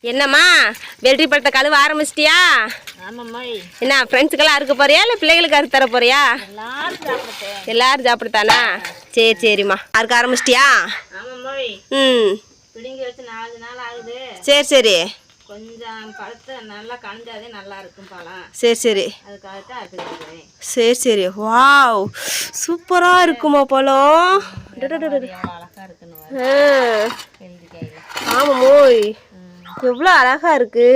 என்னம்மா வெள்ளரி பழத்தை கழுவ ஆரம்பிச்சிட்டியா? ஆமாம்மா. என்ன ஃப்ரெண்ட்ஸுக்கெல்லாம் அறுக்க போறியா இல்லை பிள்ளைகளுக்கு அறுத்து தர போறியா? எல்லாரும் சாப்பிடுத்தானா? சரி சரிம்மா. அறுக்க ஆரம்பிச்சிட்டியா? ஆமாம்மா. ம் பிடிங்கி வச்சு 4 நாள் ஆகுது. சரி சரி. கொஞ்சம் பழத்தை நல்லா கணிஞ்சாதே நல்லா இருக்கும் பழம். சரி சரி. அதுக்காகத்தான் அறுத்துக்கிறேன். சரி சரி. வாவ் சூப்பராக இருக்குமா பழம்? அழகா இருக்குன்னு ஆமாம் மோய் எவ்வளோ அழகா இருக்கு.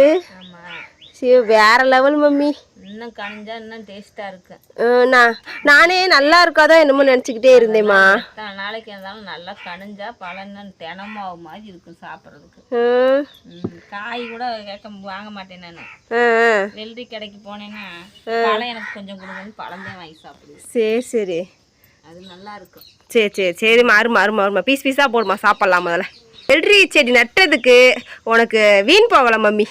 சரி வேற லெவல் மம்மி. இன்னும் கணிஞ்சா இன்னும் டேஸ்டா இருக்கு. நானே நல்லா இருக்காதான் என்னமோ நினச்சிக்கிட்டே இருந்தேம்மா. நாளைக்கு இருந்தாலும் நல்லா கணிஞ்சா பழம் தினமாவு மாதிரி இருக்கும் சாப்பிட்றதுக்கு. காய் கூட வாங்க மாட்டேன் நான். வெள்ளரி கடைக்கு போனேன்னா பழம் எனக்கு கொஞ்சம் கொடுங்கன்னு பழம் தான் வாங்கி சாப்பிடுவேன். சரி சரி. அது நல்லா இருக்கும். சரி சரி சரி. மாறுமா பீஸ் பீஸாக போடுமா சாப்பிட்லாம். முதல்ல வெள்ளரி செடி நட்டதுக்கு உனக்கு வீண் போகலாம் மம்மி.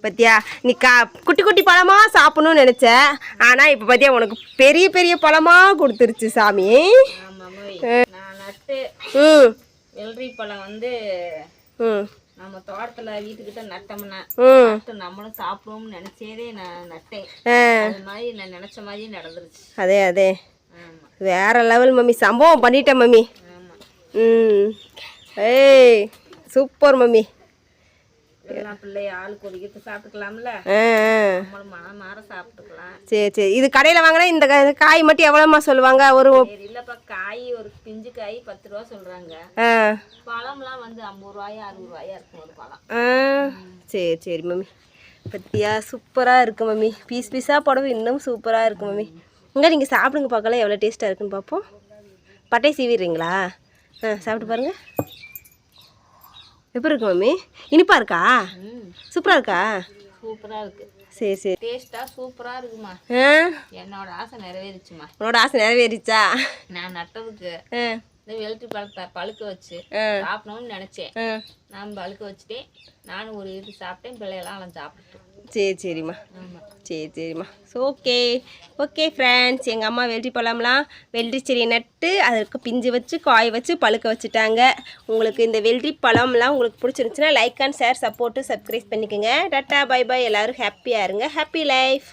பத்தியா நீ குட்டி குட்டி பழமாக சாப்பிடணும்னு நினச்ச, ஆனால் இப்போ பார்த்தியா உனக்கு பெரிய பெரிய பழமாக கொடுத்துருச்சு சாமி. நான் நட்டு வெள்ளரி பழம் நம்ம தோட்டத்தில் வீட்டுக்கிட்ட நட்டோம்னா நம்மளும் சாப்பிடுவோம்னு நினச்சேதே நான் நட்டேன். அது மாதிரி நான் நினச்ச மாதிரியே நடந்துருச்சு. அதே வேற லெவல் மம்மி. சம்பவம் பண்ணிட்டேன் மம்மி. ஏய் சூப்பர் மம்மி. பிள்ளை ஆளுக்கு ஒரு ஈத்து சாப்பிட்டுக்கலாம்ல. மாற சாப்பிட்டுக்கலாம். சரி சரி. இது கடையில் வாங்கினா இந்த காய் மட்டும் எவ்வளோமா சொல்லுவாங்க? ஒரு இல்லைப்பா, காய் ஒரு பிஞ்சு காய் 10 ரூபா சொல்கிறாங்க. பழம்லாம் 50 ரூபாயா 60 ரூபாயா இருக்கும் ஒரு பழம். சரி சரி மம்மி. பத்தியா சூப்பராக இருக்கு மம்மி. பீஸ் பீஸாக போடவும் இன்னும் சூப்பராக இருக்கு மம்மி. இங்கே நீங்கள் சாப்பிடுங்க பார்க்கலாம் எவ்வளோ டேஸ்ட்டாக இருக்குன்னு பார்ப்போம். பட்டை சீவிடுறீங்களா? சாப்பிட்டு பாருங்க. எப்படி இருக்கு மம்மி? இனிப்பா இருக்கா? சூப்பரா இருக்கா? சூப்பரா இருக்கு. சரி சரி. டேஸ்டா சூப்பரா இருக்குமா. என்னோட ஆசை நிறைவேறிச்சுமா. உன்னோட ஆசை நிறைவேறிச்சா? நான் நட்டதுக்கு இந்த வெள்ளரி பழத்தை பழுக்க வச்சு சாப்பிடணும்னு நினைச்சேன். நான் பழுக்க வச்சுட்டேன். நானும் ஒரு இது சாப்பிட்டேன். பிள்ளையெல்லாம் சாப்பிட்டேன். சரி சரிம்மா. சரிம்மா. ஓகே ஃப்ரெண்ட்ஸ், எங்கள் அம்மா வெள்ளரி பழம்லாம் வெள்ளரி செடியை நட்டு அதற்கு பிஞ்சு வச்சு காய வச்சு பழுக்க வச்சுட்டாங்க. உங்களுக்கு இந்த வெள்ளரி பழம்லாம் உங்களுக்கு பிடிச்சிருந்துச்சுன்னா like and share support subscribe பண்ணிக்கோங்க. Tata bye bye. எல்லோரும் ஹாப்பியாக இருங்க. Happy life.